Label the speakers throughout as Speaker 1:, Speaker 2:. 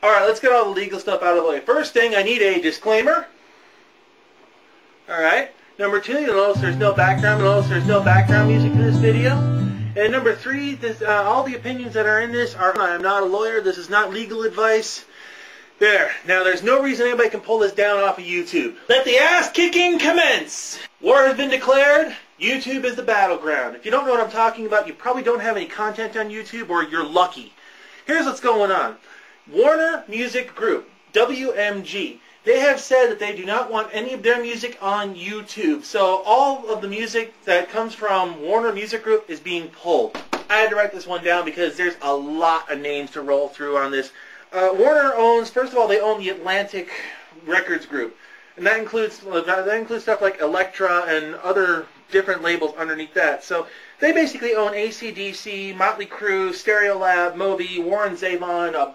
Speaker 1: Alright, let's get all the legal stuff out of the way. First thing, I need a disclaimer. Alright. Number 2, you'll notice there's no background. You'll notice there's no background music for this video. And number 3, all the opinions that are in this are, I'm not a lawyer. This is not legal advice. There. Now, there's no reason anybody can pull this down off of YouTube. Let the ass-kicking commence! War has been declared. YouTube is the battleground. If you don't know what I'm talking about, you probably don't have any content on YouTube, or you're lucky. Here's what's going on. Warner Music Group, WMG, they have said that they do not want any of their music on YouTube. So all of the music that comes from Warner Music Group is being pulled. I had to write this one down because there's a lot of names to roll through on this. Warner owns, first of all, they own the Atlantic Records Group. And that includes stuff like Elektra and other different labels underneath that. So they basically own AC/DC, Motley Crue, Stereolab, Moby, Warren Zevon,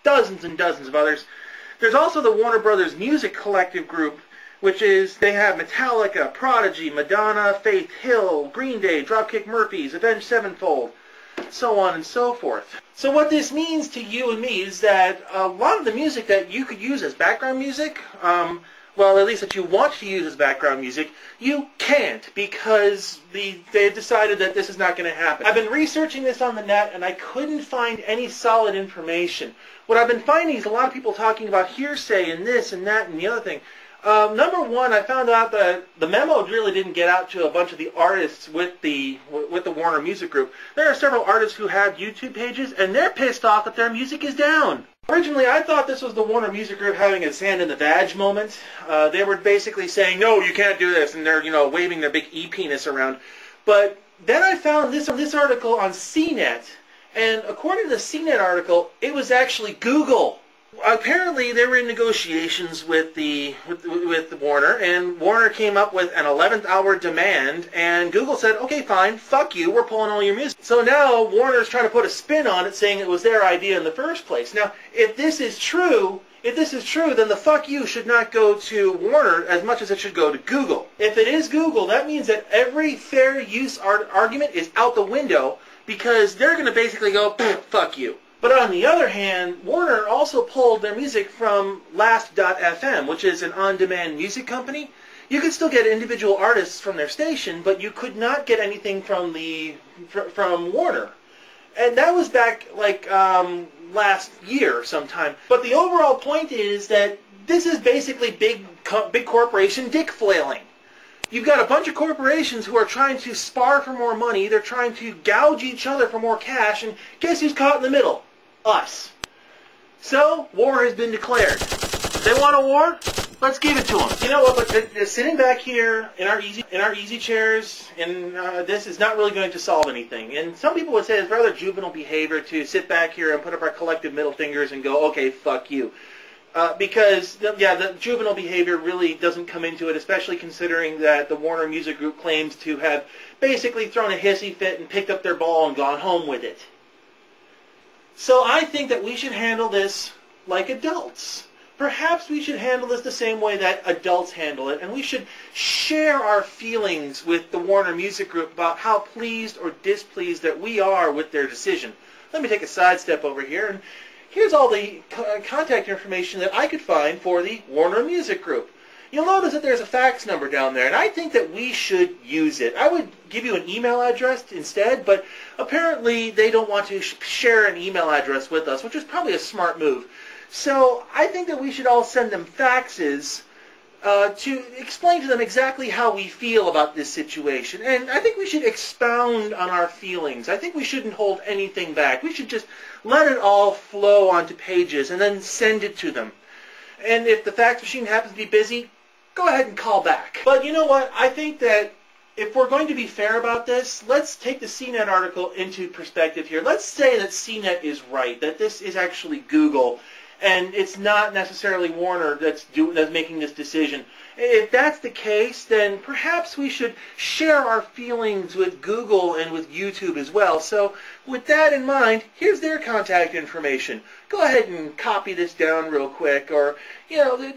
Speaker 1: dozens and dozens of others. There's also the Warner Brothers Music Collective Group, which is, they have Metallica, Prodigy, Madonna, Faith Hill, Green Day, Dropkick Murphys, Avenged Sevenfold, so on and so forth. So what this means to you and me is that a lot of the music that you could use as background music, well, at least that you want to use as background music, you can't, because they decided that this is not going to happen. I've been researching this on the net, and I couldn't find any solid information. What I've been finding is a lot of people talking about hearsay and this and that and the other thing. Number one, I found out that the memo really didn't get out to a bunch of the artists with the Warner Music Group. There are several artists who have YouTube pages, and they're pissed off that their music is down. Originally, I thought this was the Warner Music Group having a sand in the vag moment. They were basically saying, no, you can't do this, and they're, waving their big e-penis around. But then I found this article on CNET, and according to the CNET article, it was actually Google. Apparently, they were in negotiations with Warner, and Warner came up with an 11th hour demand, and Google said, okay, fine, fuck you, we're pulling all your music. So now Warner's trying to put a spin on it, saying it was their idea in the first place. Now, if this is true, then the fuck you should not go to Warner as much as it should go to Google. If it is Google, that means that every fair use argument is out the window, because they're going to basically go, fuck you. But on the other hand, Warner also pulled their music from Last.fm, which is an on-demand music company. You could still get individual artists from their station, but you could not get anything from Warner. And that was back like last year sometime. But the overall point is that this is basically big corporation dick flailing. You've got a bunch of corporations who are trying to spar for more money. They're trying to gouge each other for more cash, and guess who's caught in the middle? Us. So, war has been declared. They want a war? Let's give it to them. You know what? But they're sitting back here in our easy chairs, and this is not really going to solve anything. And some people would say it's rather juvenile behavior to sit back here and put up our collective middle fingers and go, okay, fuck you. Because, yeah, the juvenile behavior really doesn't come into it, especially considering that the Warner Music Group claims to have basically thrown a hissy fit and picked up their ball and gone home with it. So I think that we should handle this like adults. Perhaps we should handle this the same way that adults handle it, and we should share our feelings with the Warner Music Group about how pleased or displeased that we are with their decision. Let me take a sidestep over here, and here's all the contact information that I could find for the Warner Music Group. You'll notice that there's a fax number down there, and I think that we should use it. I would give you an email address instead, but apparently they don't want to share an email address with us, which is probably a smart move. So I think that we should all send them faxes to explain to them exactly how we feel about this situation. And I think we should expound on our feelings. I think we shouldn't hold anything back. We should just let it all flow onto pages and then send it to them. And if the fax machine happens to be busy, go ahead and call back. But you know what? I think that if we're going to be fair about this, let's take the CNET article into perspective here. Let's say that CNET is right, that this is actually Google, and it's not necessarily Warner that's making this decision. If that's the case, then perhaps we should share our feelings with Google and with YouTube as well. So With that in mind, here's their contact information. Go ahead and copy this down real quick, or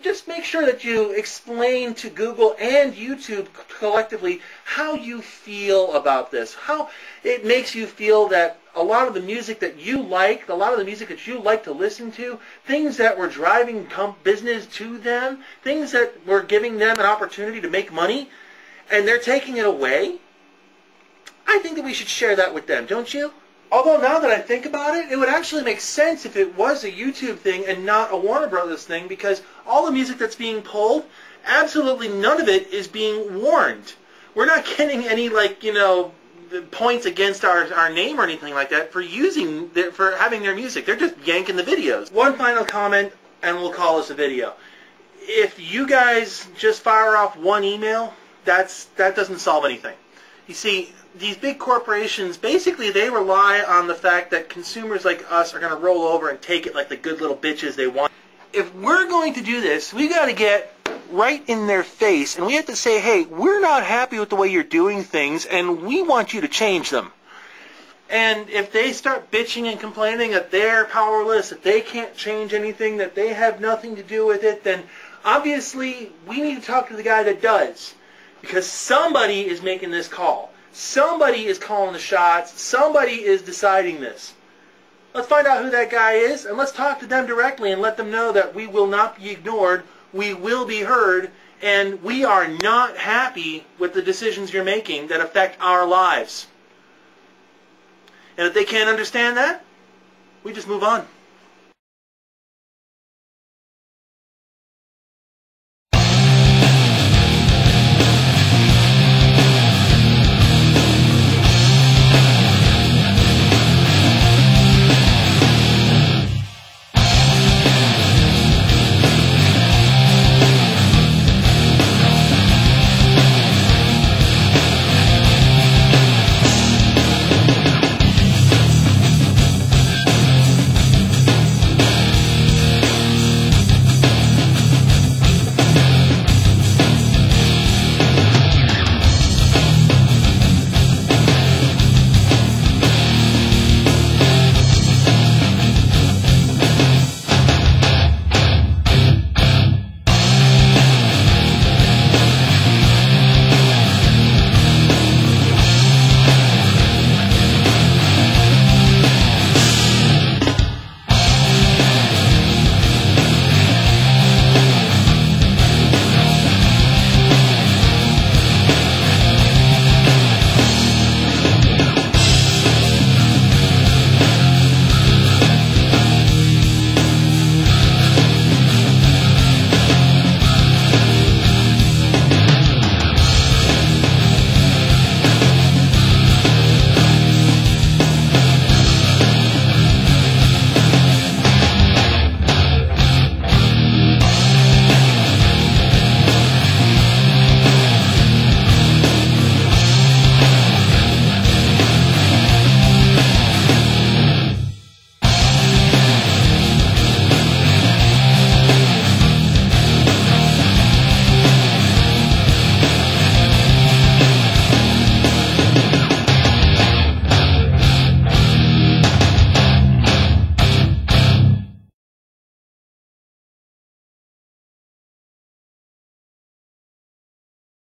Speaker 1: just make sure that you explain to Google and YouTube collectively how you feel about this, how it makes you feel that a lot of the music that you like, a lot of the music that you like to listen to, things that were driving business to them, things that were giving them an opportunity to make money, and they're taking it away. I think that we should share that with them, don't you? Although now that I think about it, it would actually make sense if it was a YouTube thing and not a Warner Brothers thing, because all the music that's being pulled, absolutely none of it is being warned. We're not getting any, points against our name or anything like that for having their music. They're just yanking the videos. One final comment, and we'll call this a video. If you guys just fire off one email, that doesn't solve anything. You see, these big corporations, basically they rely on the fact that consumers like us are going to roll over and take it like the good little bitches they want. If we're going to do this, we got to get right in their face, and we have to say, hey, we're not happy with the way you're doing things, and we want you to change them. And if they start bitching and complaining that they're powerless, that they can't change anything, that they have nothing to do with it, then obviously we need to talk to the guy that does. Because somebody is making this call. Somebody is calling the shots. Somebody is deciding this. Let's find out who that guy is, and let's talk to them directly and let them know that we will not be ignored, we will be heard, and we are not happy with the decisions you're making that affect our lives. And if they can't understand that, we just move on.